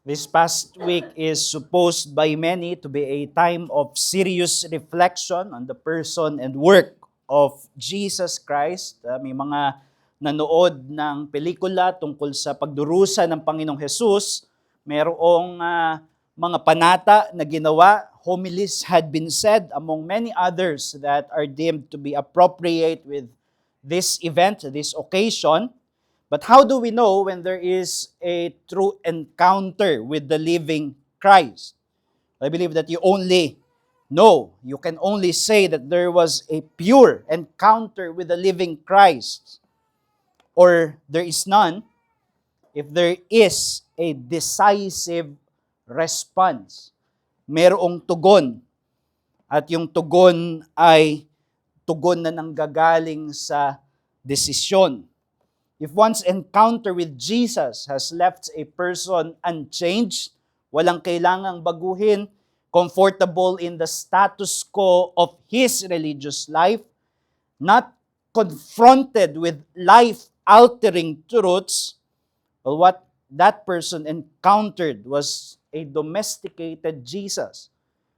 This past week is supposed by many to be a time of serious reflection on the person and work of Jesus Christ. May mga nanood ng pelikula tungkol sa pagdurusa ng Panginoong Hesus. Merong mga panata na ginawa, homilies had been said among many others that are deemed to be appropriate with this event, this occasion. But how do we know when there is a true encounter with the living Christ? I believe that you only know, you can only say that there was a pure encounter with the living Christ, or there is none, if there is a decisive response. Merong tugon, at yung tugon ay tugon na nanggagaling sa desisyon. If one's encounter with Jesus has left a person unchanged, walang kailangang baguhin, comfortable in the status quo of his religious life, not confronted with life-altering truths, well, what that person encountered was a domesticated Jesus.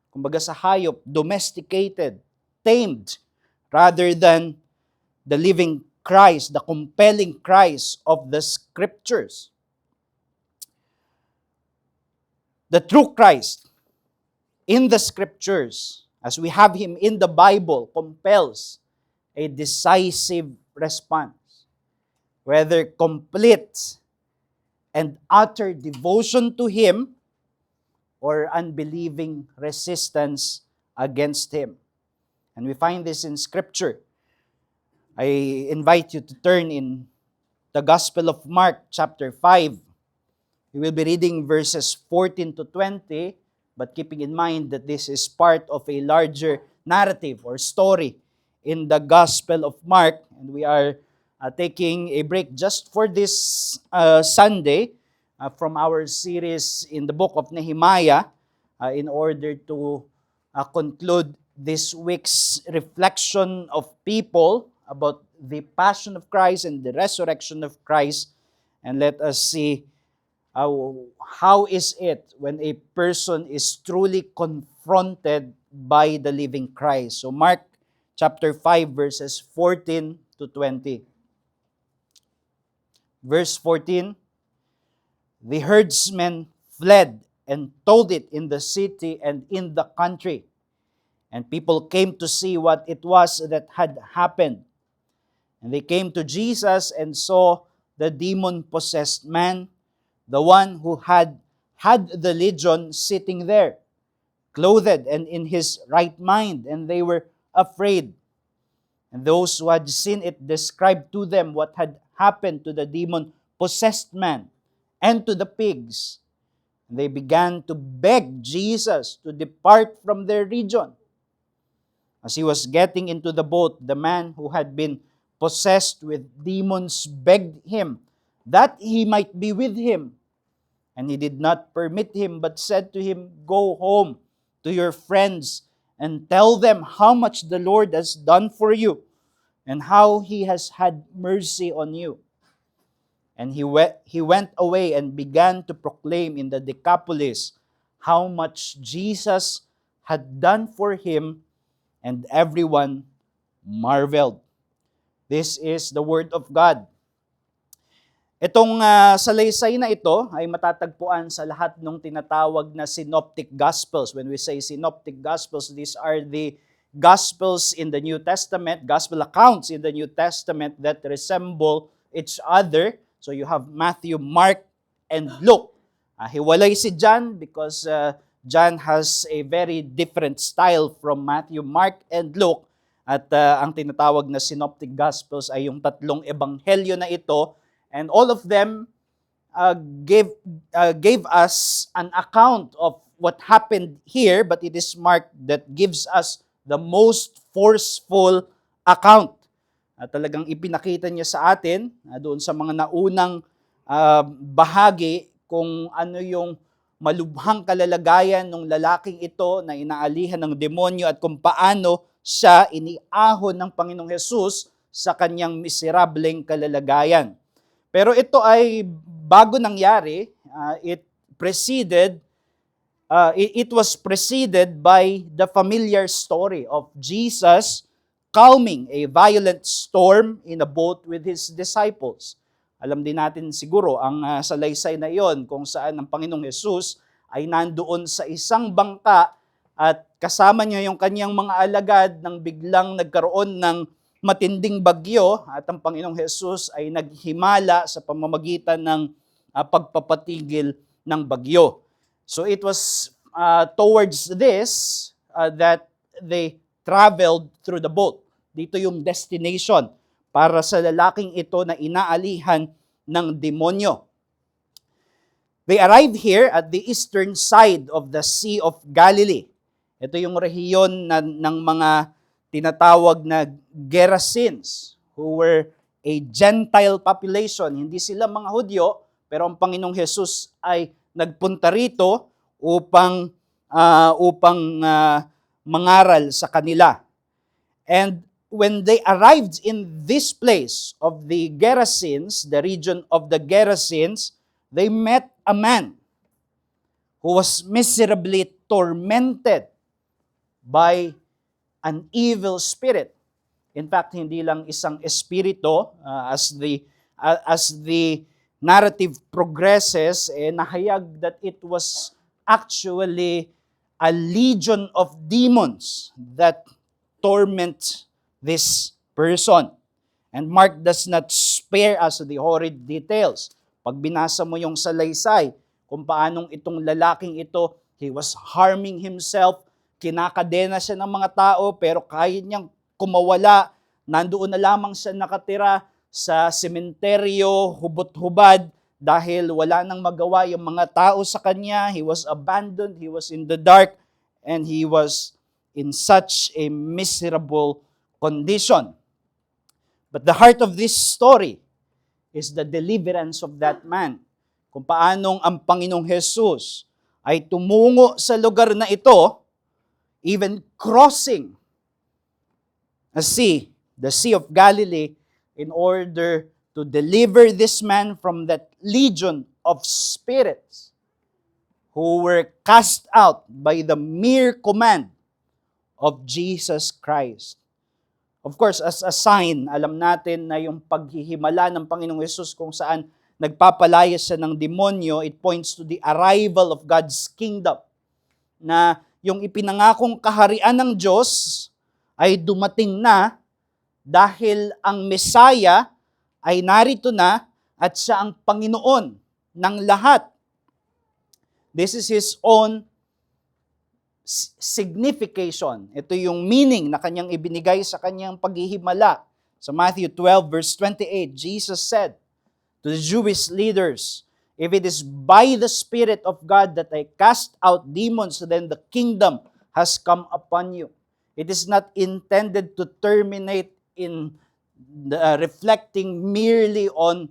Kumbaga sa hayop, domesticated, tamed, rather than the living Christ, the compelling Christ of the Scriptures. The true Christ in the Scriptures, as we have Him in the Bible, compels a decisive response. Whether complete and utter devotion to Him or unbelieving resistance against Him. And we find this in Scripture. I invite you to turn in the Gospel of Mark, chapter 5. We will be reading verses 14 to 20, but keeping in mind that this is part of a larger narrative or story in the Gospel of Mark. And we are taking a break just for this Sunday from our series in the book of Nehemiah in order to conclude this week's reflection of people about the passion of Christ and the resurrection of Christ. And let us see how is it when a person is truly confronted by the living Christ. So Mark chapter 5 verses 14 to 20. Verse 14, the herdsmen fled and told it in the city and in the country. And people came to see what it was that had happened. And they came to Jesus and saw the demon-possessed man, the one who had the legion sitting there, clothed and in his right mind, and they were afraid. And those who had seen it described to them what had happened to the demon-possessed man and to the pigs. And they began to beg Jesus to depart from their region. As he was getting into the boat, the man who had been possessed with demons begged him that he might be with him. And he did not permit him, but said to him, "Go home to your friends and tell them how much the Lord has done for you and how he has had mercy on you." And he went away and began to proclaim in the Decapolis how much Jesus had done for him, and everyone marveled. This is the Word of God. Itong salaysay na ito ay matatagpuan sa lahat ng tinatawag na Synoptic Gospels. When we say Synoptic Gospels, these are the Gospels in the New Testament, Gospel accounts in the New Testament that resemble each other. So you have Matthew, Mark, and Luke. Hiwalay si John because John has a very different style from Matthew, Mark, and Luke. At ang tinatawag na Synoptic Gospels ay yung tatlong ebanghelyo na ito. And all of them gave us an account of what happened here, but it is Mark that gives us the most forceful account. Talagang ipinakita niya sa atin doon sa mga naunang bahagi kung ano yung malubhang kalalagayan ng lalaking ito na inaalihan ng demonyo at kung paano siya iniahon ng Panginoong Hesus sa kanyang miserableng kalalagayan. Pero ito ay bago nangyari, it it was preceded by the familiar story of Jesus calming a violent storm in a boat with his disciples. Alam din natin siguro ang salaysay na iyon kung saan ang Panginoong Hesus ay nandoon sa isang bangka at kasama niya yung kanyang mga alagad nang biglang nagkaroon ng matinding bagyo at ang Panginoong Hesus ay naghimala sa pamamagitan ng pagpapatigil ng bagyo. So it was towards this that they traveled through the boat. Dito yung destination para sa lalaking ito na inaalihan ng demonyo. They arrived here at the eastern side of the Sea of Galilee. Ito yung rehiyon ng mga tinatawag na Gerasenes, who were a Gentile population. Hindi sila mga Hudyo, pero ang Panginoong Hesus ay nagpunta rito upang mangaral sa kanila. And when they arrived in this place of the Gerasenes, the region of the Gerasenes, they met a man who was miserably tormented by an evil spirit. In fact, hindi lang isang espiritu, as the narrative progresses, nahayag that it was actually a legion of demons that torment this person. And Mark does not spare us the horrid details. Pag binasa mo yung salaysay, kung paanong itong lalaking ito, he was harming himself, kinakadena siya ng mga tao, pero kaya niyang kumawala, nandoon na lamang siya nakatira sa sementeryo, hubot-hubad, dahil wala nang magawa yung mga tao sa kanya. He was abandoned, he was in the dark, and he was in such a miserable condition. But the heart of this story is the deliverance of that man. Kung paanong ang Panginoong Hesus ay tumungo sa lugar na ito, even crossing a sea, the Sea of Galilee, in order to deliver this man from that legion of spirits who were cast out by the mere command of Jesus Christ. Of course, as a sign, alam natin na yung paghihimala ng Panginoong Hesus kung saan nagpapalayas siya ng demonyo, it points to the arrival of God's kingdom. Na yung ipinangakong kaharian ng Diyos ay dumating na dahil ang Messiah ay narito na at siya ang Panginoon ng lahat. This is His own signification. Ito yung meaning na kanyang ibinigay sa kanyang paghihimala. Sa Matthew 12 verse 28, Jesus said to the Jewish leaders, "If it is by the Spirit of God that I cast out demons, then the kingdom has come upon you." It is not intended to terminate in reflecting merely on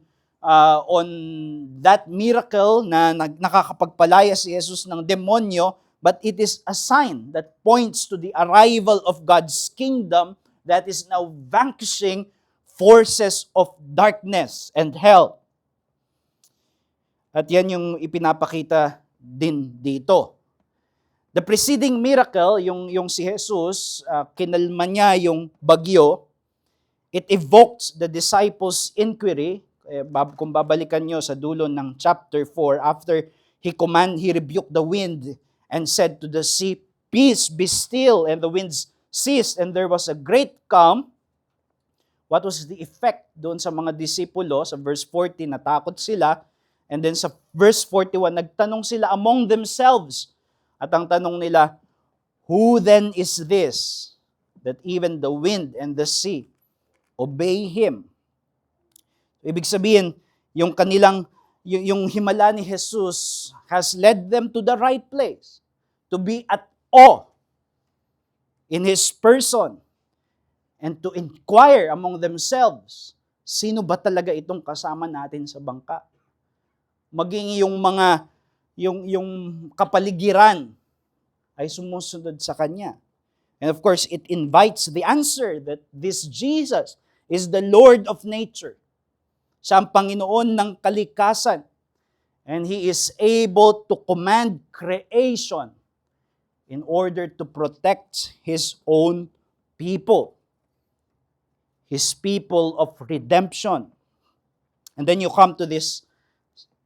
that miracle na nakakapagpalaya si Jesus ng demonyo, but it is a sign that points to the arrival of God's kingdom that is now vanquishing forces of darkness and hell. At yan yung ipinapakita din dito. The preceding miracle, yung si Jesus, kinalma niya yung bagyo, it evoked the disciples' inquiry. Kung babalikan nyo sa dulo ng chapter 4, after he rebuked the wind and said to the sea, "Peace, be still," and the winds ceased, and there was a great calm. What was the effect doon sa mga disipulo? Sa verse 40, natakot sila. And then sa verse 41, nagtanong sila among themselves. At ang tanong nila, "Who then is this, that even the wind and the sea obey Him?" Ibig sabihin, yung himala ni Jesus has led them to the right place, to be at awe in His person, and to inquire among themselves, sino ba talaga itong kasama natin sa bangka? Maging yung kapaligiran ay sumusunod sa Kanya. And of course, it invites the answer that this Jesus is the Lord of nature. Siya ang Panginoon ng kalikasan. And He is able to command creation in order to protect His own people. His people of redemption. And then you come to this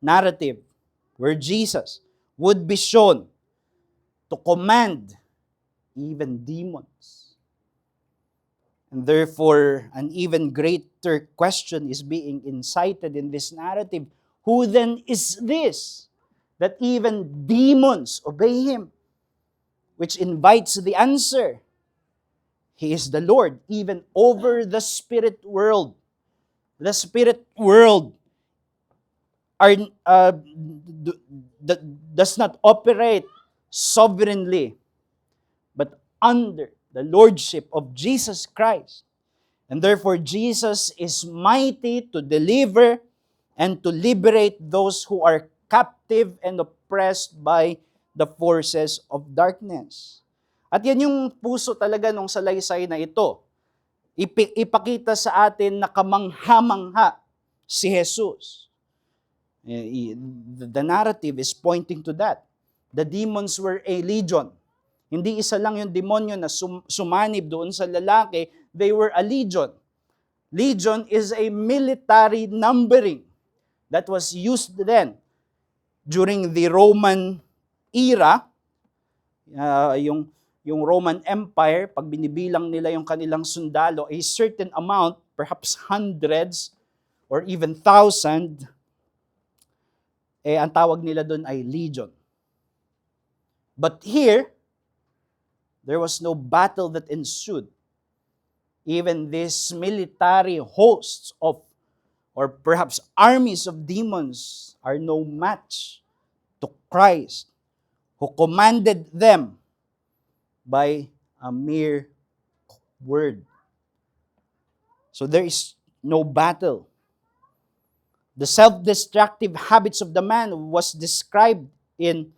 narrative where Jesus would be shown to command even demons. And therefore, an even greater question is being incited in this narrative. Who then is this that even demons obey Him? Which invites the answer. He is the Lord, even over the spirit world. The spirit world does not operate sovereignly, but under the lordship of Jesus Christ. And therefore, Jesus is mighty to deliver and to liberate those who are captive and oppressed by the forces of darkness. At yan yung puso talaga ng salaysay na ito. Ipakita sa atin na kamangha-mangha si Jesus. The narrative is pointing to that. The demons were a legion. Hindi isa lang yung demonyo na sumanib doon sa lalaki, they were a legion. Legion is a military numbering that was used then during the Roman era. Yung Roman Empire, pag binibilang nila yung kanilang sundalo, a certain amount, perhaps hundreds or even thousand, ang tawag nila doon ay legion. But here, there was no battle that ensued. Even these military hosts of, or perhaps armies of demons, are no match to Christ, who commanded them by a mere word. So there is no battle. The self-destructive habits of the man were described in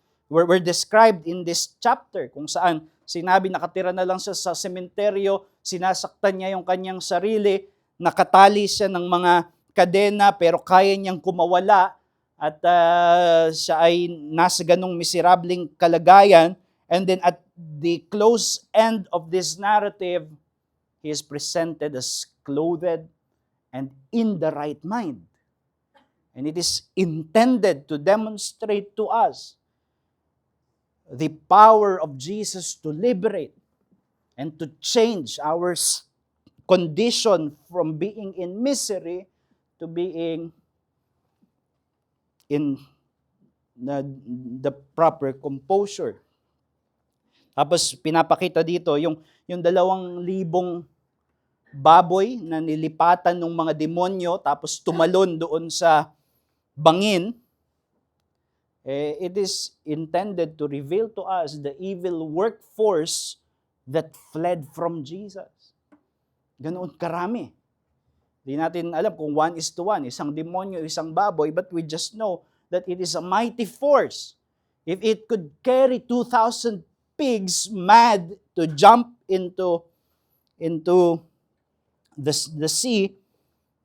this chapter, kung saan sinabi nakatira na lang siya sa sementeryo, sinasaktan niya yung kanyang sarili, nakatali siya ng mga kadena pero kaya niyang kumawala at siya ay nasa ganong miserableng kalagayan. And then at the close end of this narrative, he is presented as clothed and in the right mind. And it is intended to demonstrate to us the power of Jesus to liberate and to change our condition from being in misery to being in the proper composure. Tapos pinapakita dito yung 2,000 baboy na nilipatan ng mga demonyo tapos tumalon doon sa bangin. It is intended to reveal to us the evil workforce that fled from Jesus. Ganoon karami. Di natin alam kung 1:1, isang demonyo, isang baboy, but we just know that it is a mighty force. If it could carry 2,000 pigs mad to jump into the sea,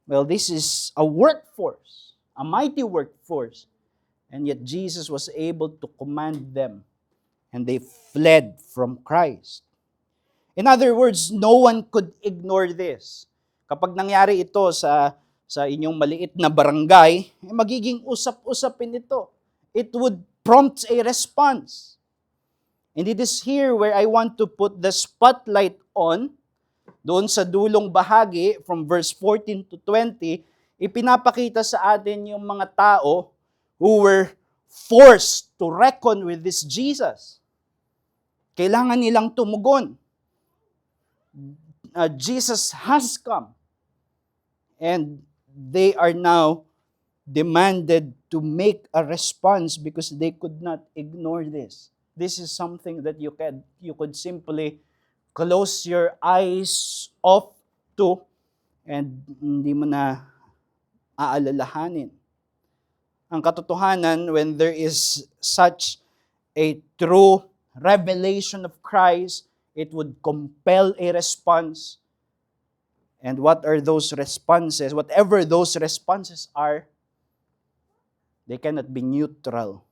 well, this is a workforce, a mighty workforce. And yet Jesus was able to command them, and they fled from Christ. In other words, no one could ignore this. Kapag nangyari ito sa inyong maliit na barangay, magiging usap-usapin ito. It would prompt a response. And it is here where I want to put the spotlight on, doon sa dulong bahagi, from verse 14 to 20, ipinapakita sa atin yung mga tao who were forced to reckon with this Jesus. Kailangan nilang tumugon. Jesus has come. And they are now demanded to make a response because they could not ignore this. This is something that you could simply close your eyes off to and hindi mo na aalalahanin. Ang katotohanan, when there is such a true revelation of Christ, it would compel a response. And what are those responses? Whatever those responses are, They cannot be neutral.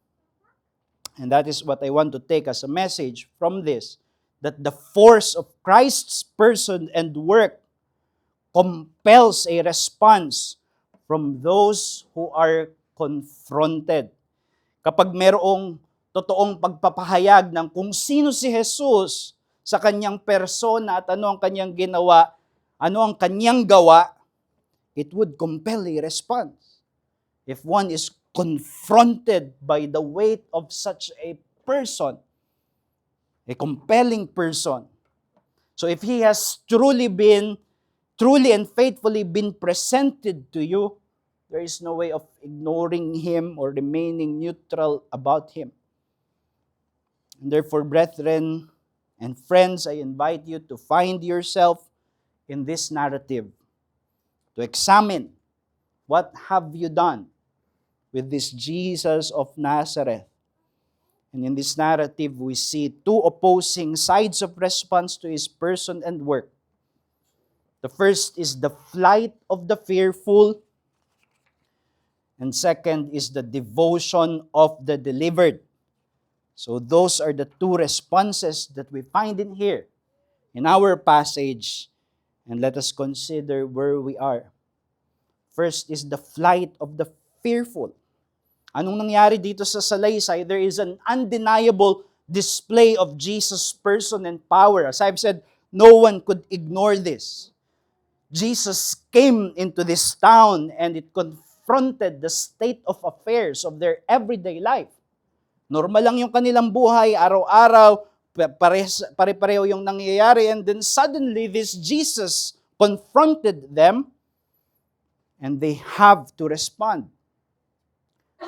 And that is what I want to take as a message from this, that the force of Christ's person and work compels a response from those who are confronted. Kapag merong totoong pagpapahayag ng kung sino si Jesus sa kanyang persona at ano ang kanyang ginawa, ano ang kanyang gawa, it would compel a response. If one is confronted by the weight of such a person, a compelling person. So if he has truly and faithfully been presented to you, there is no way of ignoring him or remaining neutral about him. And therefore, brethren and friends, I invite you to find yourself in this narrative, to examine what have you done with this Jesus of Nazareth. And in this narrative, we see two opposing sides of response to his person and work. The first is the flight of the fearful, and second is the devotion of the delivered. So those are the two responses that we find in here, in our passage, and let us consider where we are. First is the flight of the fearful. Anong nangyari dito sa salaysay? There is an undeniable display of Jesus' person and power. As I've said, no one could ignore this. Jesus came into this town and it confronted the state of affairs of their everyday life. Normal lang yung kanilang buhay, araw-araw, pare-pareho yung nangyayari, and then suddenly this Jesus confronted them and they have to respond.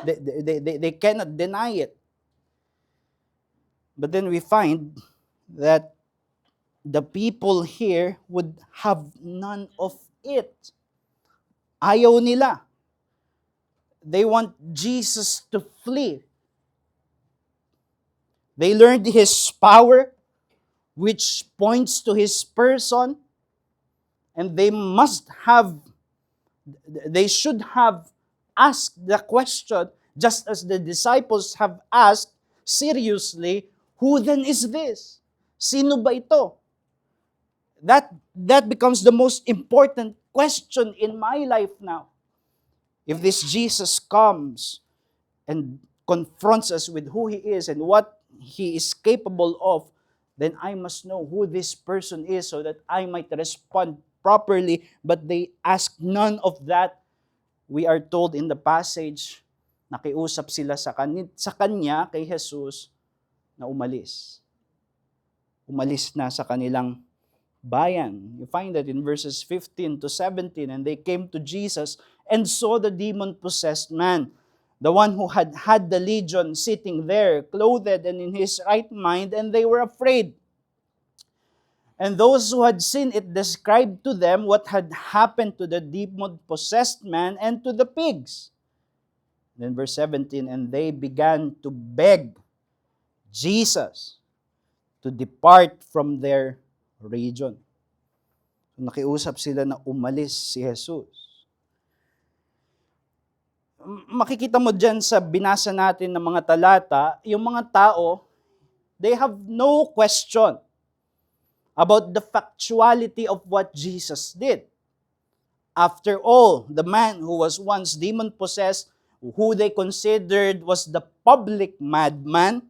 They cannot deny it. But then we find that the people here would have none of it. Ayaw nila. They want Jesus to flee. They learned his power, which points to his person, and they should have asked the question, just as the disciples have asked seriously, who then is this? Sino ba ito? That becomes the most important question in my life now. If this Jesus comes and confronts us with who he is and what he is capable of, then I must know who this person is so that I might respond properly. But they ask none of that. We are told in the passage, nakiusap sila sa kanya, kay Jesus, na umalis. Umalis na sa kanilang bayan. You find that in verses 15 to 17, and they came to Jesus and saw the demon-possessed man, the one who had had the legion, sitting there, clothed and in his right mind, and they were afraid. And those who had seen it described to them what had happened to the demon-possessed man and to the pigs. Then verse 17, and they began to beg Jesus to depart from their region. So, nakiusap sila na umalis si Jesus. Makikita mo dyan sa binasa natin ng mga talata, yung mga tao, they have no question about the factuality of what Jesus did. After all, the man who was once demon-possessed, who they considered was the public madman,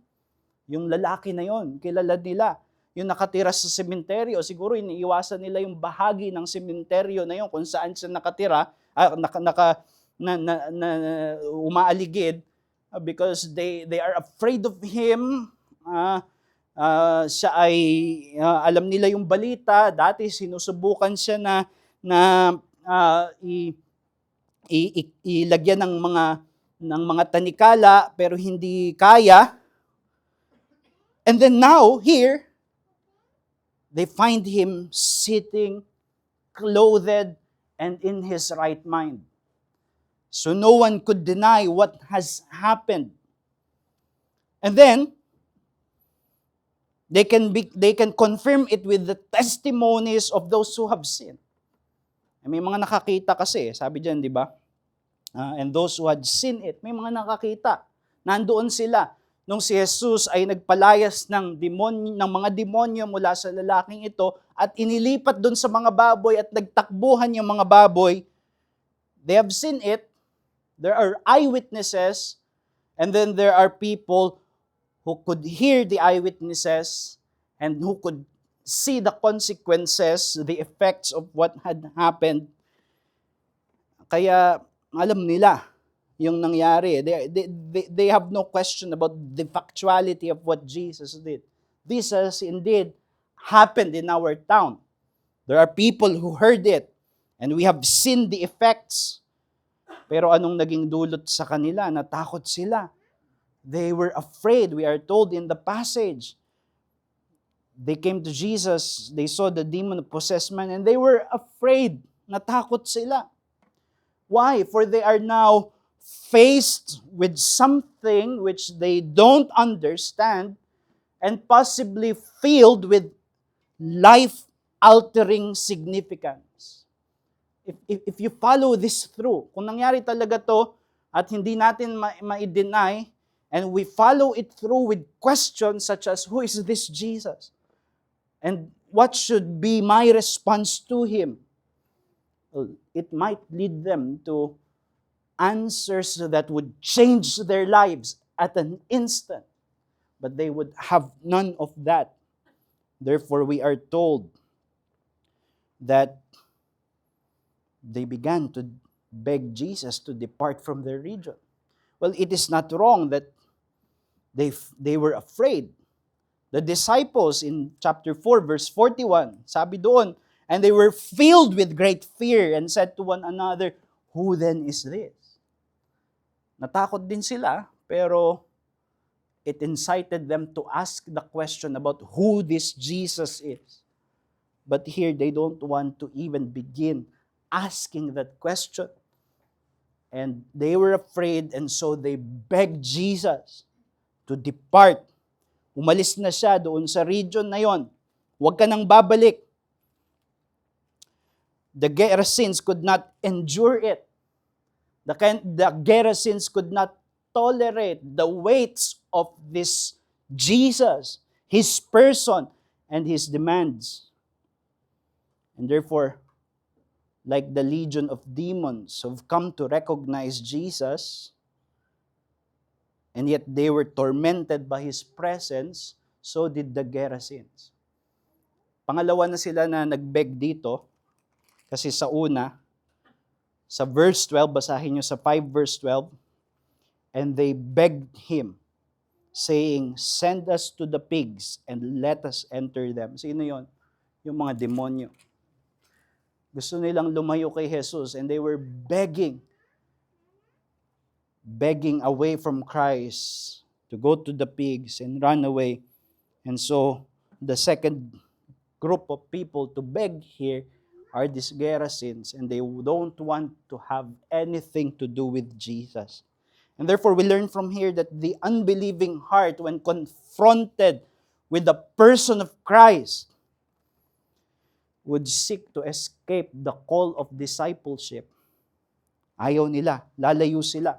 yung lalaki na yon, kilala nila. Yung nakatira sa sementeryo, siguro iniiwasan nila yung bahagi ng sementeryo na yon kung saan siya nakatira, umaaligid, because they are afraid of him. Siya ay alam nila yung balita, dati sinusubukan siya na ilagyan ng mga tanikala pero hindi kaya. And then now here they find him sitting clothed and in his right mind. So no one could deny what has happened. And then they can confirm it with the testimonies of those who have seen. May mga nakakita kasi, sabi diyan, di ba? And those who had seen it, may mga nakakita. Nandoon sila nung si Jesus ay nagpalayas ng mga demonyo mula sa lalaking ito at inilipat doon sa mga baboy at nagtakbuhan yung mga baboy. They have seen it. There are eyewitnesses, and then there are people who could hear the eyewitnesses and who could see the consequences, the effects of what had happened. Kaya alam nila yung nangyari. They have no question about the factuality of what Jesus did. This has indeed happened in our town. There are people who heard it, and we have seen the effects. Pero anong naging dulot sa kanila? Natakot sila. They were afraid, we are told in the passage. They came to Jesus, they saw the demon-possessed man, and they were afraid. Natakot sila. Why? For they are now faced with something which they don't understand and possibly filled with life-altering significance. If you follow this through, kung nangyari talaga to at hindi natin ma-deny, and we follow it through with questions such as, who is this Jesus? And what should be my response to Him? Well, it might lead them to answers that would change their lives at an instant. But they would have none of that. Therefore, we are told that they began to beg Jesus to depart from their region. Well, it is not wrong that they were afraid. The disciples in chapter 4, verse 41, sabi doon, and they were filled with great fear and said to one another, who then is this? Natakot din sila, pero it incited them to ask the question about who this Jesus is. But here, they don't want to even begin asking that question. And they were afraid, and so they begged Jesus to depart. Umalis na siya doon sa region na yon. Huwag ka nang babalik. The Gerasenes could not endure it. The Gerasenes could not tolerate the weights of this Jesus, His person, and His demands. And therefore, like the legion of demons who've come to recognize Jesus, and yet they were tormented by His presence, so did the Gerasenes. Pangalawa na sila na nagbeg dito, kasi sa una, sa verse 12, basahin nyo sa 5 verse 12, and they begged Him, saying, send us to the pigs and let us enter them. Sino yon? Yung mga demonyo. Gusto nilang lumayo kay Jesus, and they were begging away from Christ to go to the pigs and run away. And so, the second group of people to beg here are these Gerasenes, and they don't want to have anything to do with Jesus. And therefore, we learn from here that the unbelieving heart, when confronted with the person of Christ, would seek to escape the call of discipleship. Ayaw nila, lalayo sila.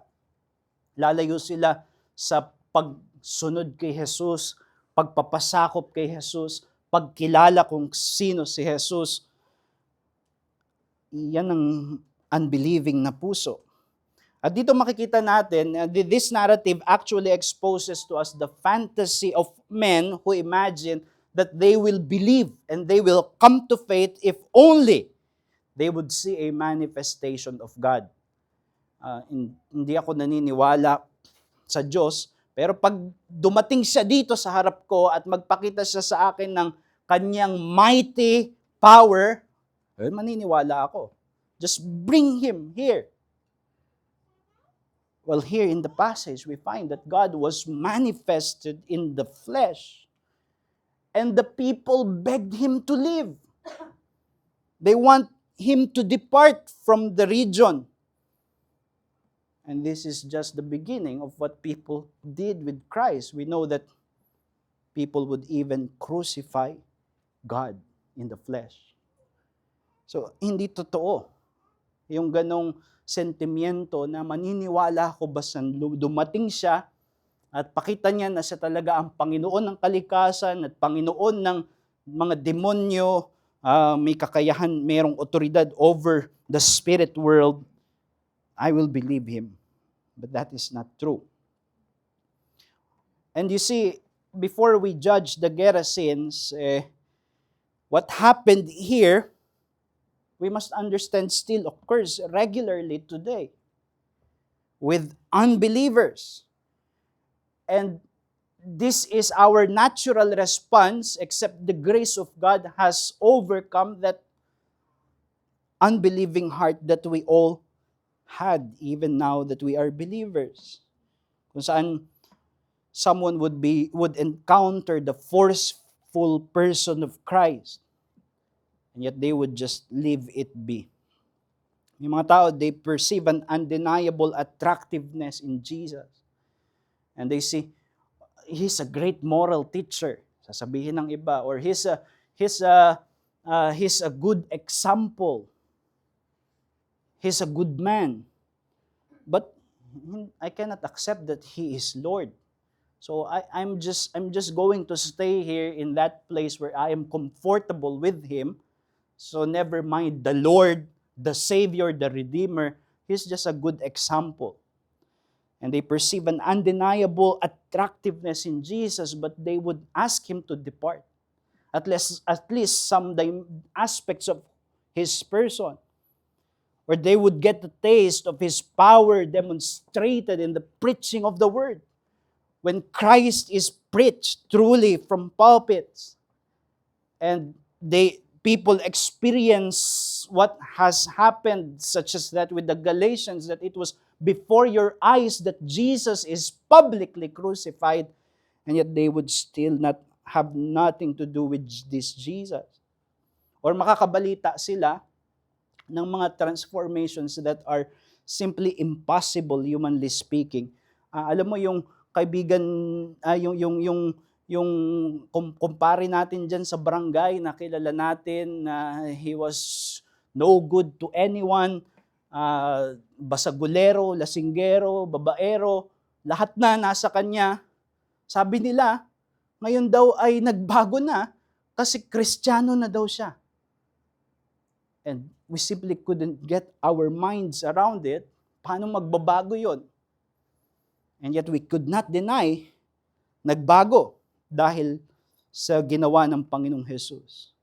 Lalayo sila sa pagsunod kay Jesus, pagpapasakop kay Jesus, pagkilala kung sino si Jesus. Yan ang unbelieving na puso. At dito makikita natin, this narrative actually exposes to us the fantasy of men who imagine that they will believe and they will come to faith if only they would see a manifestation of God. Hindi ako naniniwala sa Diyos, pero pag dumating siya dito sa harap ko at magpakita siya sa akin ng kanyang mighty power, maniniwala ako. Just bring Him here. Well, here in the passage, we find that God was manifested in the flesh, and the people begged Him to leave. They want Him to depart from the region. And this is just the beginning of what people did with Christ. We know that people would even crucify God in the flesh. So, hindi totoo Yung ganong sentimiento na maniniwala ako basta dumating siya at pakita niya na siya talaga ang Panginoon ng kalikasan at Panginoon ng mga demonyo, may kakayahan, mayroong otoridad over the spirit world, I will believe him. But that is not true. And you see, before we judge the Gerasenes, what happened here, we must understand still occurs regularly today with unbelievers. And this is our natural response, except the grace of God has overcome that unbelieving heart that we all had, even now that we are believers. Kung saan someone would encounter the forceful person of Christ, and yet they would just leave it be. Yung mga tao, they perceive an undeniable attractiveness in Jesus. And they see, he's a great moral teacher, sasabihin ng iba, or he's a good example. He's a good man. But I cannot accept that he is Lord. So I'm just going to stay here in that place where I am comfortable with him. So never mind the Lord, the Savior, the Redeemer. He's just a good example. And they perceive an undeniable attractiveness in Jesus, but they would ask him to depart. At least some aspects of his person. Or they would get a taste of his power demonstrated in the preaching of the word. When Christ is preached truly from pulpits, and people experience what has happened, such as that with the Galatians, that it was before your eyes that Jesus is publicly crucified, and yet they would still not have nothing to do with this Jesus. Or makakabalita sila ng mga transformations that are simply impossible, humanly speaking. Alam mo yung kaibigan, yung kumpare natin dyan sa barangay na kilala natin na he was no good to anyone, basagulero, lasinggero, babaero, lahat na nasa kanya. Sabi nila, ngayon daw ay nagbago na kasi Kristiyano na daw siya. And we simply couldn't get our minds around it. Paano magbabago yon? And yet we could not deny, nagbago dahil sa ginawa ng Panginoong Jesus.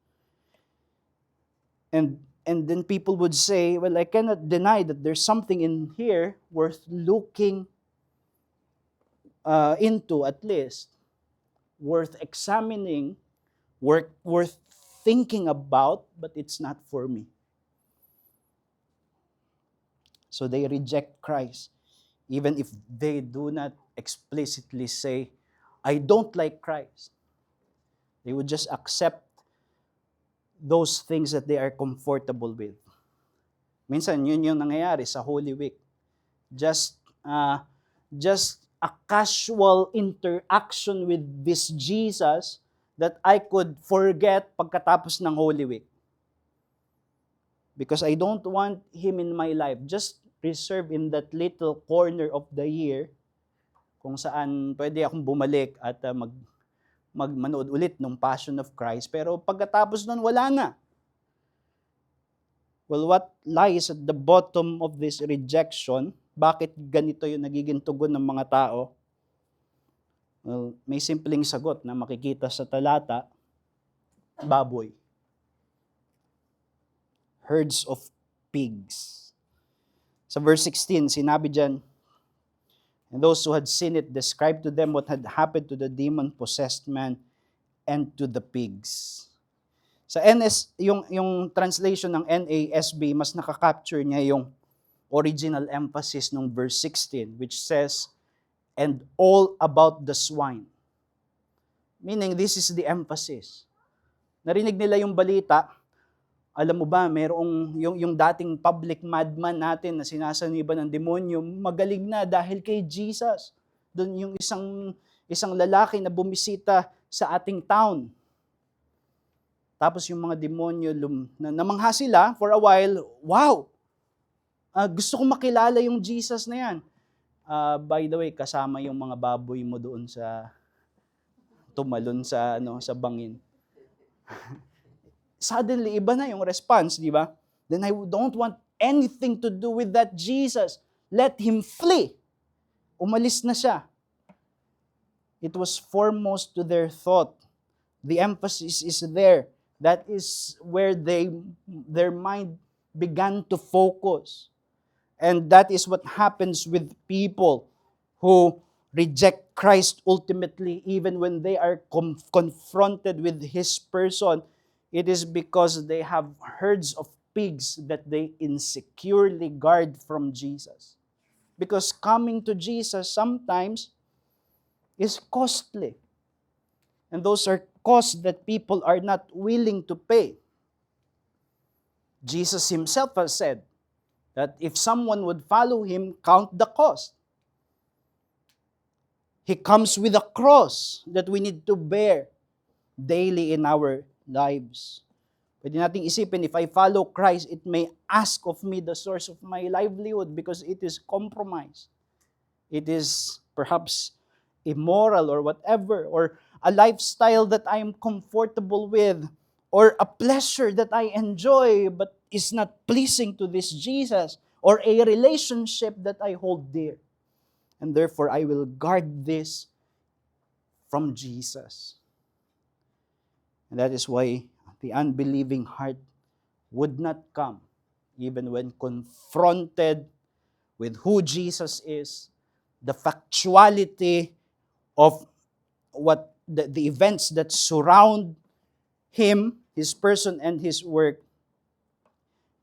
And then people would say, well, I cannot deny that there's something in here worth looking into, at least, worth examining, worth thinking about, but it's not for me. So they reject Christ, even if they do not explicitly say, I don't like Christ. They would just accept those things that they are comfortable with. Minsan, yun yung nangyayari sa Holy Week. Just a casual interaction with this Jesus that I could forget pagkatapos ng Holy Week. Because I don't want him in my life. Just reserve in that little corner of the year kung saan pwede akong bumalik at magmanood ulit ng Passion of Christ. Pero pagkatapos nun, wala na. Well, what lies at the bottom of this rejection? Bakit ganito yung nagiging tugon ng mga tao? Well, may simpleng sagot na makikita sa talata, baboy. Herds of pigs. Sa verse 16, sinabi dyan, and those who had seen it described to them what had happened to the demon-possessed man and to the pigs. Sa yung translation ng NASB, mas nakakapture niya yung original emphasis ng verse 16, which says, and all about the swine. Meaning, this is the emphasis. Narinig nila yung balita. Alam mo ba, merong yung dating public madman natin na sinasaniban ng demonyo, magaling na dahil kay Jesus. Doon yung isang lalaki na bumisita sa ating town. Tapos yung mga demonyo, namangha sila for a while, wow! Gusto kong makilala yung Jesus na yan. By the way, kasama yung mga baboy mo doon sa tumalon sa bangin. Suddenly, iba na yung response, di ba? Then I don't want anything to do with that Jesus. Let him flee. Umalis na siya. It was foremost to their thought. The emphasis is there. That is where their mind began to focus. And that is what happens with people who reject Christ ultimately, even when they are confronted with His person. It is because they have herds of pigs that they insecurely guard from Jesus. Because coming to Jesus sometimes is costly. And those are costs that people are not willing to pay. Jesus himself has said that if someone would follow him, count the cost. He comes with a cross that we need to bear daily in our lives. Pwede nating isipin, if I follow Christ, it may ask of me the source of my livelihood because it is compromised. It is perhaps immoral or whatever, or a lifestyle that I am comfortable with, or a pleasure that I enjoy but is not pleasing to this Jesus, or a relationship that I hold dear. And therefore, I will guard this from Jesus. And that is why the unbelieving heart would not come, even when confronted with who Jesus is, the factuality of what the events that surround him, his person, and his work.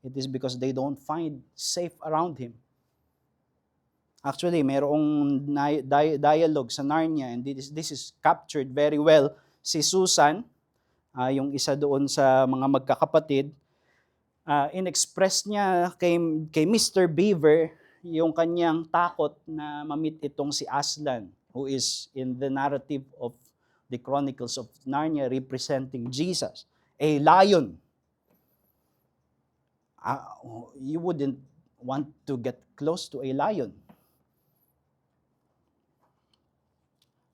It is because they don't find safe around him. Actually, mayroong dialogue sa Narnia, and this is captured very well. Si Susan, yung isa doon sa mga magkakapatid, inexpress niya kay Mr. Beaver yung kanyang takot na ma-meet itong si Aslan, who is in the narrative of the Chronicles of Narnia representing Jesus, a lion. You wouldn't want to get close to a lion.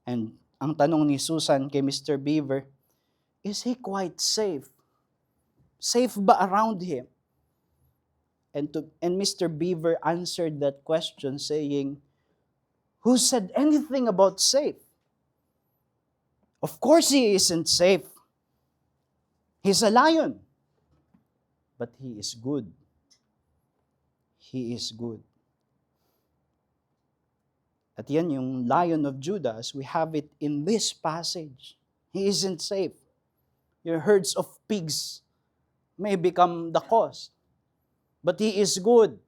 And ang tanong ni Susan kay Mr. Beaver, is he quite safe? Safe ba around him? And Mr. Beaver answered that question saying, who said anything about safe? Of course he isn't safe. He's a lion. But he is good. He is good. At yan yung Lion of Judah, as we have it in this passage. He isn't safe. Your herds of pigs may become the cost. But he is good.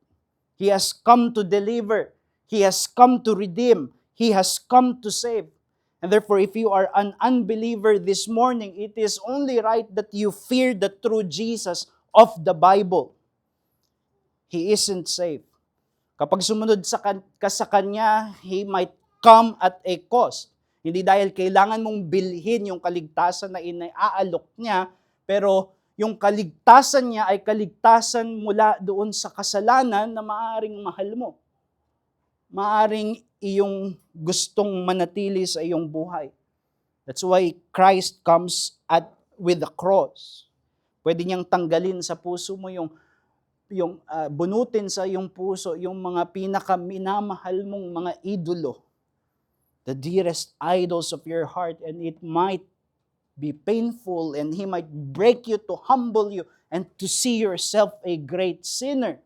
He has come to deliver. He has come to redeem. He has come to save. And therefore, if you are an unbeliever this morning, it is only right that you fear the true Jesus of the Bible. He isn't safe. Kapag sumunod ka sa Kanya, He might come at a cost. Hindi dahil kailangan mong bilhin yung kaligtasan na inaalok niya, pero yung kaligtasan niya ay kaligtasan mula doon sa kasalanan na maaring mahal mo. Maaring iyong gustong manatili sa iyong buhay. That's why Christ comes with the cross. Pwede niyang tanggalin sa puso mo yung bunutin sa iyong puso yung mga pinakaminamahal mong mga idolo, the dearest idols of your heart, and it might be painful and He might break you to humble you and to see yourself a great sinner.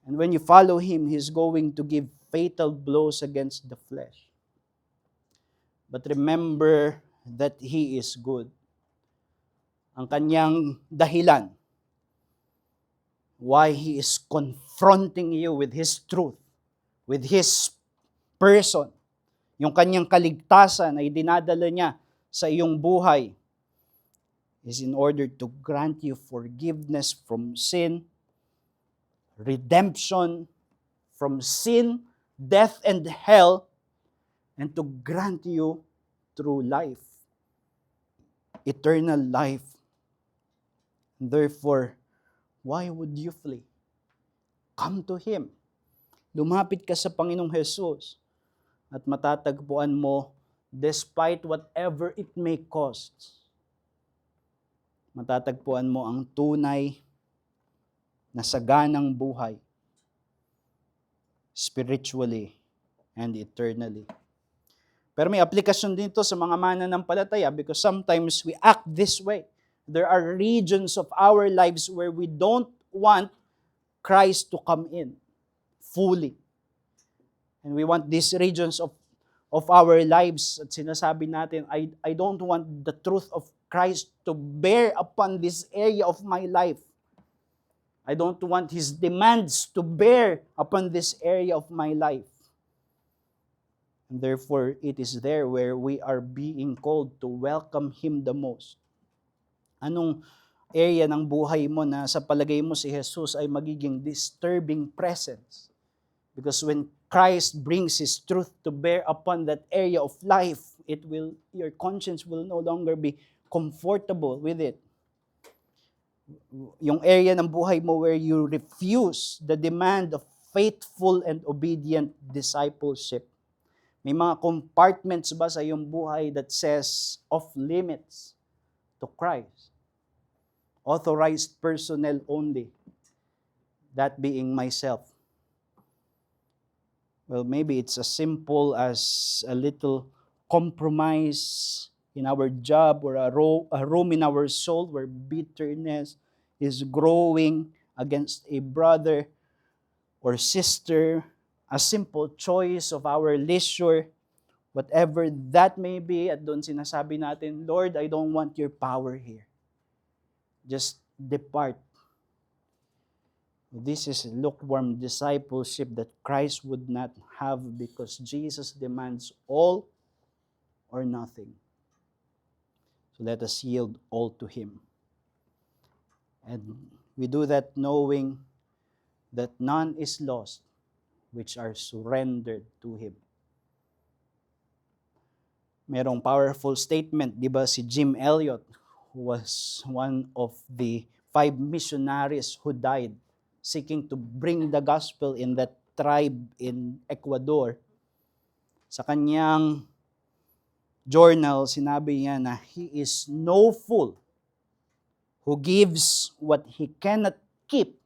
And when you follow Him, He's going to give fatal blows against the flesh. But remember that He is good. Ang kanyang dahilan why He is confronting you with His truth, with His person. Yung kanyang kaligtasan ay dinadala niya sa iyong buhay is in order to grant you forgiveness from sin, redemption from sin, death, and hell, and to grant you true life, eternal life. Therefore, why would you flee? Come to Him. Lumapit ka sa Panginoong Jesus at matatagpuan mo, despite whatever it may cost, matatagpuan mo ang tunay na saganang buhay, spiritually and eternally. Pero may aplikasyon dito sa mga mananampalataya because sometimes we act this way. There are regions of our lives where we don't want Christ to come in fully. And we want these regions of our lives at sinasabi natin, I don't want the truth of Christ to bear upon this area of my life. I don't want His demands to bear upon this area of my life. And therefore, it is there where we are being called to welcome Him the most. Anong area ng buhay mo na sa palagay mo si Jesus ay magiging disturbing presence? Because when Christ brings His truth to bear upon that area of life, your conscience will no longer be comfortable with it. Yung area ng buhay mo where you refuse the demand of faithful and obedient discipleship. May mga compartments ba sa iyong buhay that says off limits to Christ? Authorized personnel only. That being myself. Well, maybe it's as simple as a little compromise in our job or a room in our soul where bitterness is growing against a brother or sister, a simple choice of our leisure, whatever that may be, at doon sinasabi natin, Lord, I don't want your power here. Just depart. This is lukewarm discipleship that Christ would not have because Jesus demands all or nothing. So let us yield all to Him. And we do that knowing that none is lost which are surrendered to Him. Merong powerful statement, di ba, si Jim Elliot, who was one of the 5 missionaries who died seeking to bring the gospel in that tribe in Ecuador. Sa kanyang journal, sinabi niya na he is no fool who gives what he cannot keep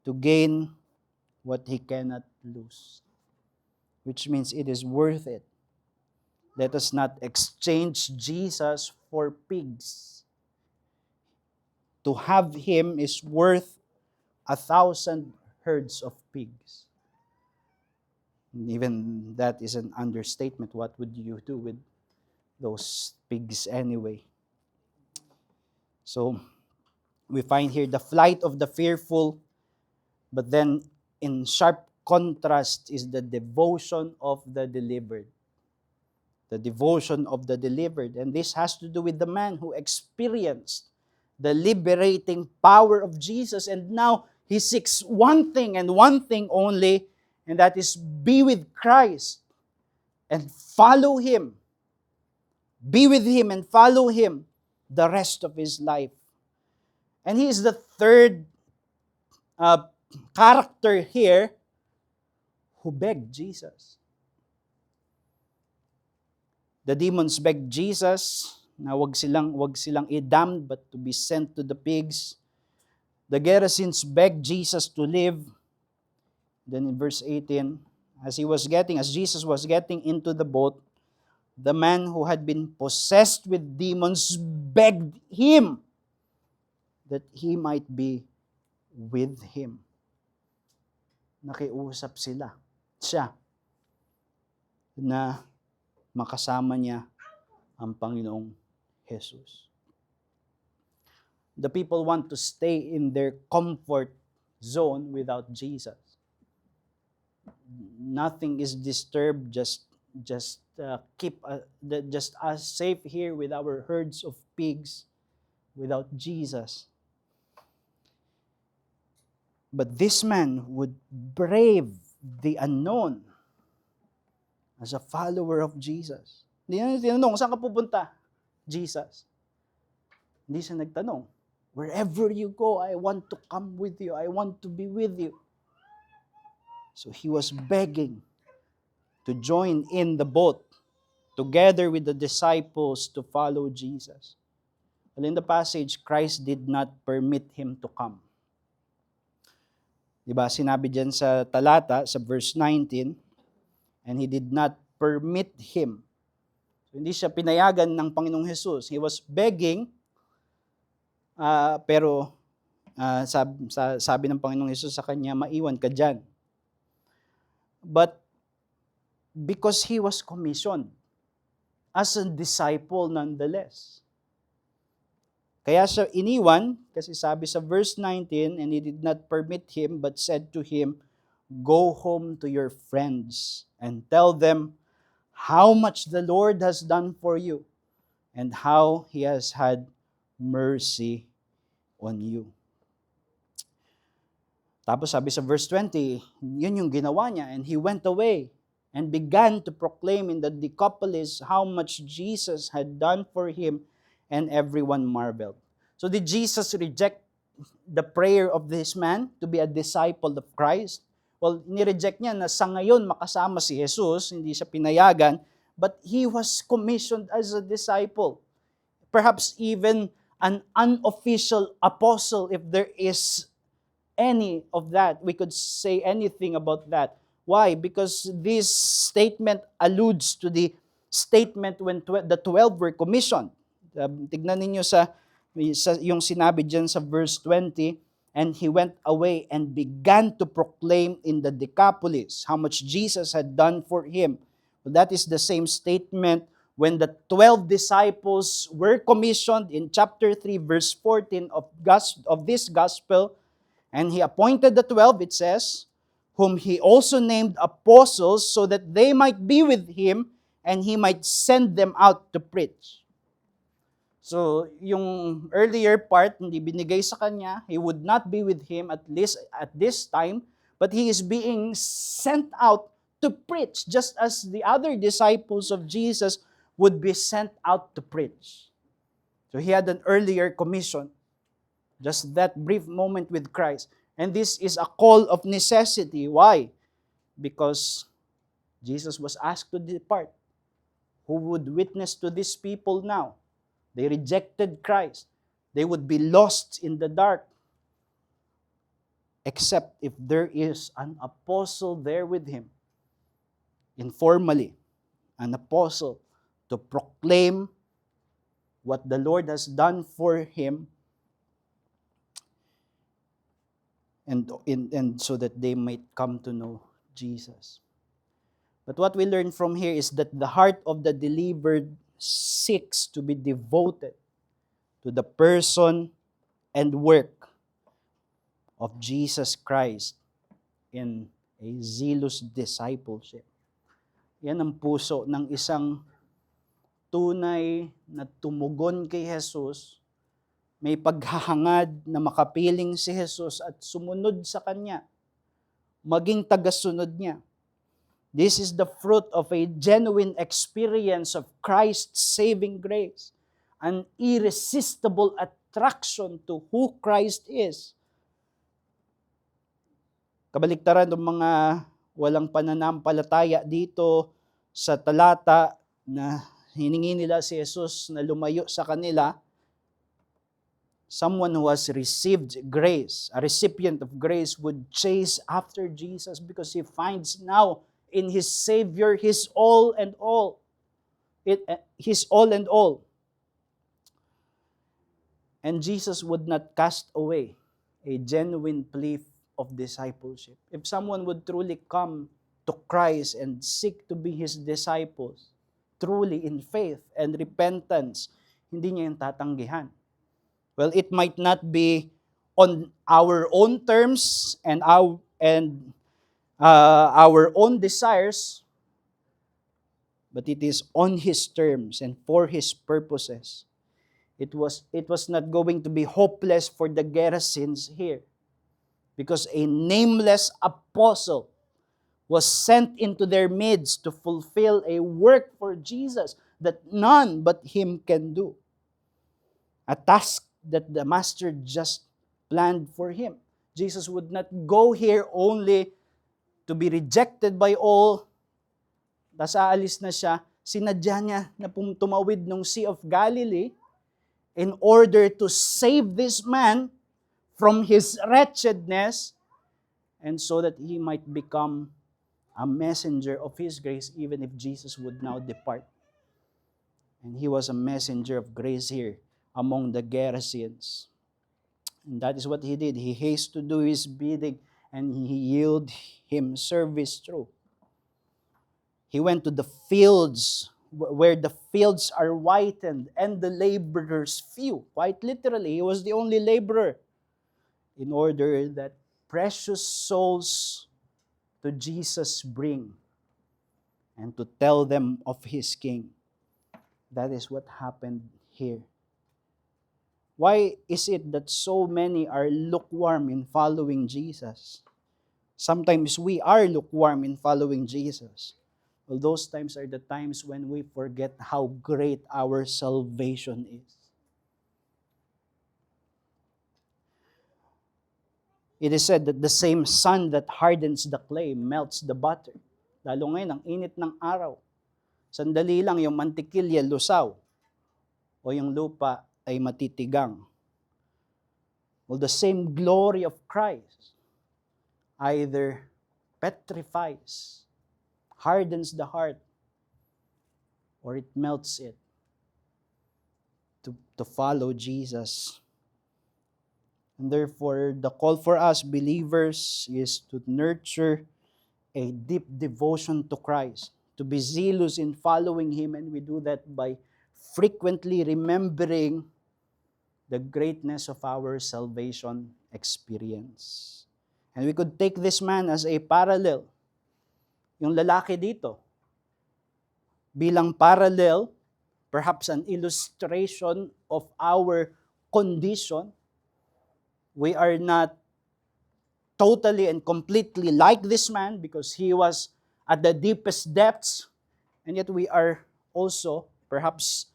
to gain what he cannot lose. Which means it is worth it. Let us not exchange Jesus for pigs. To have Him is worth 1,000 herds of pigs. And even that is an understatement. What would you do with those pigs anyway? So, we find here the flight of the fearful, but then in sharp contrast is the devotion of the delivered. The devotion of the delivered. And this has to do with the man who experienced the liberating power of Jesus, and now he seeks one thing and one thing only, and that is be with Christ and follow Him. Be with Him and follow Him the rest of his life. And he is the third character here who begged Jesus. The demons begged Jesus na wag silang i-damned but to be sent to the pigs. The Gerasenes begged Jesus to live. Then in verse 18, as Jesus was getting into the boat, the man who had been possessed with demons begged him that he might be with him. Nakiusap siya na makasama niya ang Panginoong Jesus. The people want to stay in their comfort zone without Jesus. Nothing is disturbed, just keep us safe here with our herds of pigs without Jesus. But this man would brave the unknown as a follower of Jesus. Hindi na tinanong, saan ka pupunta? Jesus. Hindi siya nagtanong. Wherever you go, I want to come with you. I want to be with you. So he was begging to join in the boat together with the disciples to follow Jesus. Well, in the passage, Christ did not permit him to come. Diba? Sinabi dyan sa talata, sa verse 19, and he did not permit him. So, hindi siya pinayagan ng Panginoong Jesus. He was begging, pero sabi ng Panginoong Jesus sa kanya, maiwan ka dyan. But because he was commissioned as a disciple nonetheless. Kaya siya iniwan, kasi sabi sa verse 19, and he did not permit him, but said to him, go home to your friends and tell them how much the Lord has done for you and how he has had mercy on you. Tapos sabi sa verse 20, yun yung ginawa niya, and he went away and began to proclaim in the Decapolis how much Jesus had done for him, and everyone marveled. So did Jesus reject the prayer of this man to be a disciple of Christ? Well, nireject niya na sa ngayon makasama si Jesus, hindi siya pinayagan, but he was commissioned as a disciple. Perhaps even an unofficial apostle, if there is any of that. We could say anything about that. Why? Because this statement alludes to the statement when the 12 were commissioned. Tignan ninyo sa yung sinabi dyan sa verse 20, and he went away and began to proclaim in the Decapolis how much Jesus had done for him. Well, that is the same statement when the 12 disciples were commissioned in chapter 3, verse 14 of this gospel. And he appointed the 12, it says, whom he also named apostles, so that they might be with him and he might send them out to preach. So, yung earlier part, hindi binigay sa kanya, he would not be with him at least at this time, but he is being sent out to preach, just as the other disciples of Jesus would be sent out to preach. So, he had an earlier commission, just that brief moment with Christ. And this is a call of necessity. Why? Because Jesus was asked to depart. Who would witness to these people now? They rejected Christ. They would be lost in the dark. Except if there is an apostle there with him, informally, an apostle to proclaim what the Lord has done for him, and so that they might come to know Jesus. But what we learn from here is that the heart of the delivered seeks to be devoted to the person and work of Jesus Christ in a zealous discipleship. Yan ang puso ng isang tunay na tumugon kay Jesus, may paghahangad na makapiling si Jesus at sumunod sa Kanya, maging tagasunod niya. This is the fruit of a genuine experience of Christ's saving grace, an irresistible attraction to who Christ is. Kabaliktaran ng mga walang pananampalataya dito sa talata na hiningi nila si Jesus na lumayo sa kanila, someone who has received grace, a recipient of grace, would chase after Jesus because he finds now in his Savior his all and all. His all and all. And Jesus would not cast away a genuine plea of discipleship. If someone would truly come to Christ and seek to be his disciples, truly in faith and repentance, hindi niya yung tatanggihan. Well, it might not be on our own terms and our own desires, but it is on His terms and for His purposes. It was not going to be hopeless for the Gerasenes here, because a nameless apostle was sent into their midst to fulfill a work for Jesus that none but Him can do. A task that the Master just planned for him. Jesus would not go here only to be rejected by all, tas aalis na siya. Sinadya niya na tumawid ng Sea of Galilee in order to save this man from his wretchedness, and so that he might become a messenger of his grace even if Jesus would now depart. And he was a messenger of grace here among the Gerasenes. And that is what he did. He hasted to do his bidding, and he yielded him service through. He went to the fields where the fields are whitened and the laborers few. Quite literally, he was the only laborer, in order that precious souls to Jesus bring and to tell them of his King. That is what happened here. Why is it that so many are lukewarm in following Jesus? Sometimes we are lukewarm in following Jesus. Well, those times are the times when we forget how great our salvation is. It is said that the same sun that hardens the clay melts the butter. Lalo ngayon, ang init ng araw. Sandali lang yung mantikilya lusaw o yung lupa ay matitigang. Well, the same glory of Christ either petrifies, hardens the heart, or it melts it to follow Jesus. And therefore, the call for us believers is to nurture a deep devotion to Christ, to be zealous in following Him, and we do that by frequently remembering the greatness of our salvation experience. And we could take this man as a parallel. Yung lalaki dito, bilang parallel, perhaps an illustration of our condition. We are not totally and completely like this man because he was at the deepest depths, and yet we are also perhaps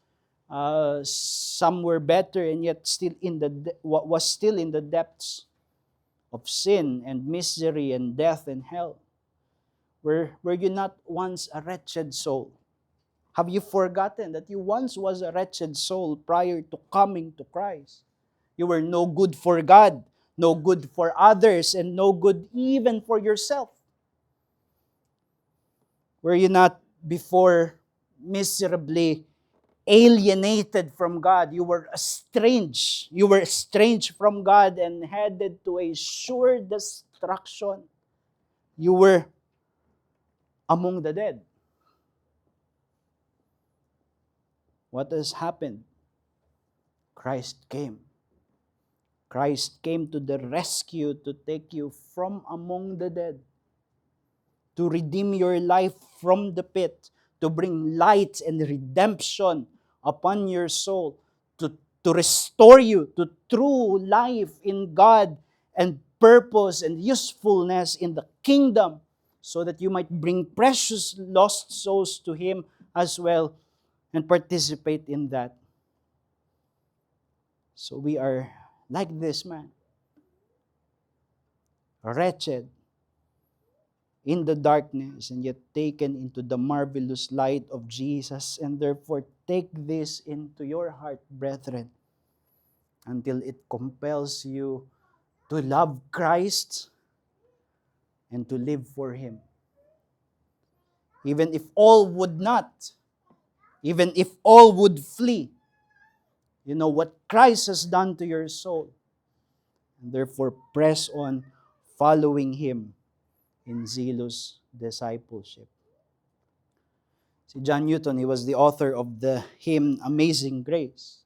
somewhere better, and yet still was still in the depths of sin and misery and death and hell. Were you not once a wretched soul? Have you forgotten that you once was a wretched soul prior to coming to Christ? You were no good for God, no good for others, and no good even for yourself. Were you not before miserably alienated from God? You were estranged. You were estranged from God and headed to a sure destruction. You were among the dead. What has happened? Christ came. Christ came to the rescue to take you from among the dead, to redeem your life from the pit, to bring light and redemption upon your soul, to restore you to true life in God and purpose and usefulness in the kingdom, so that you might bring precious lost souls to Him as well and participate in that. So we are like this man, wretched in the darkness, and yet taken into the marvelous light of Jesus. And therefore, take this into your heart, brethren, until it compels you to love Christ and to live for Him. Even if all would not, even if all would flee, you know what Christ has done to your soul. And therefore, press on following Him in zealous discipleship. Si John Newton, he was the author of the hymn Amazing Grace.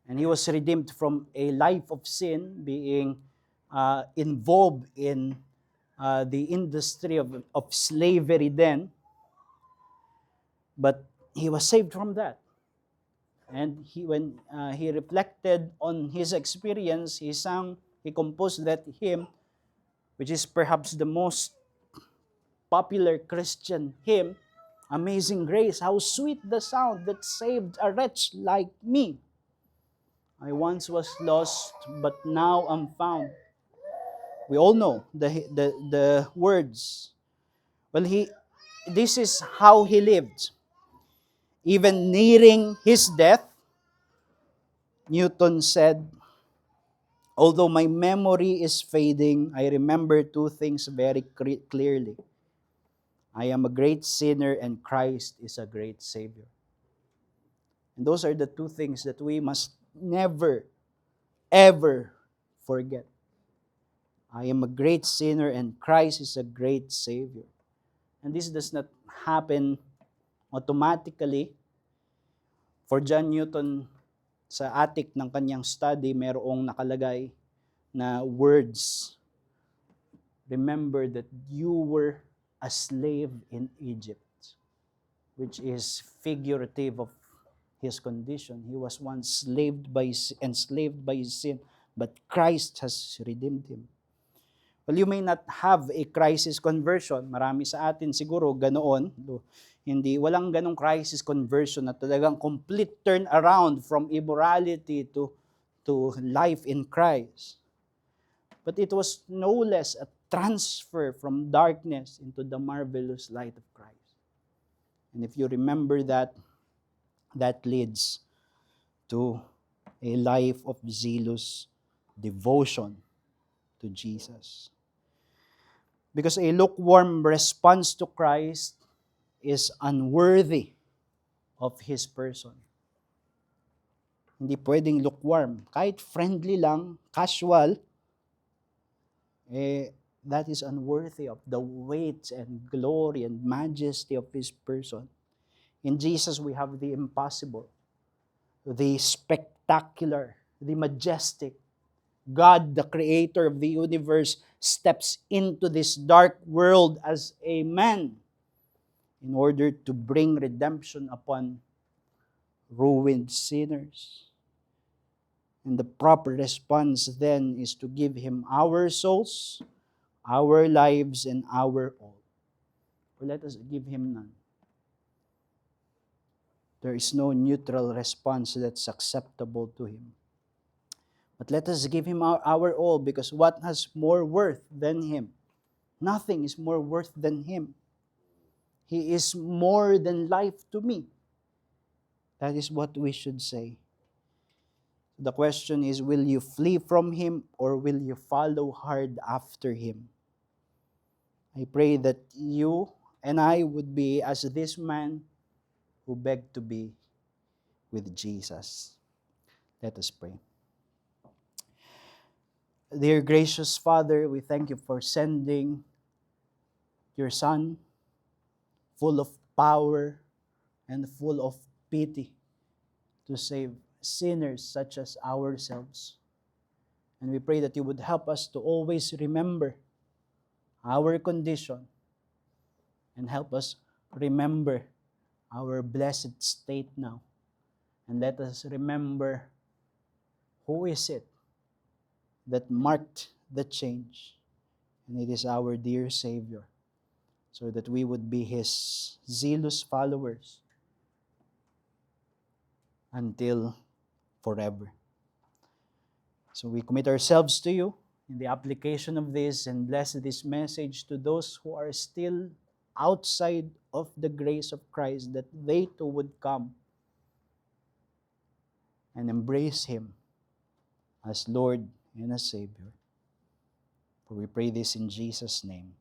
And he was redeemed from a life of sin, being involved in the industry of slavery then. But he was saved from that. And when he reflected on his experience, he composed that hymn, which is perhaps the most popular Christian hymn, Amazing Grace. How sweet the sound that saved a wretch like me. I once was lost, but now I'm found. We all know the words. Well, this is how he lived. Even nearing his death, Newton said, although my memory is fading, I remember two things very clearly. I am a great sinner and Christ is a great Savior. And those are the two things that we must never, ever forget. I am a great sinner and Christ is a great Savior. And this does not happen automatically. For John Newton, sa attic ng kanyang study, merong nakalagay na words. Remember that you were a slave in Egypt, which is figurative of his condition. He was once enslaved by sin, but Christ has redeemed him. Well, you may not have a crisis conversion. Marami sa atin siguro ganoon. Walang ganong crisis conversion na talagang complete turn around from immorality to life in Christ. But it was no less a transfer from darkness into the marvelous light of Christ. And if you remember that, that leads to a life of zealous devotion to Jesus. Because a lukewarm response to Christ is unworthy of His person. Hindi pwedeng lukewarm. Kahit friendly lang, casual, that is unworthy of the weight and glory and majesty of His person. In Jesus, we have the impossible, the spectacular, the majestic. God, the creator of the universe, steps into this dark world as a man in order to bring redemption upon ruined sinners. And the proper response then is to give Him our souls, our lives, and our all. Or let us give Him none. There is no neutral response that's acceptable to Him. But let us give Him our all, because what has more worth than Him? Nothing is more worth than Him. He is more than life to me. That is what we should say. The question is, will you flee from Him or will you follow hard after Him? I pray that you and I would be as this man who begged to be with Jesus. Let us pray. Dear gracious Father, we thank you for sending your Son, full of power and full of pity, to save sinners such as ourselves. And we pray that you would help us to always remember our condition and help us remember our blessed state now. And let us remember who is it that marked the change. And it is our dear Savior, so that we would be His zealous followers until forever. So we commit ourselves to you in the application of this, and bless this message to those who are still outside of the grace of Christ, that they too would come and embrace Him as Lord and as Savior. For we pray this in Jesus' name.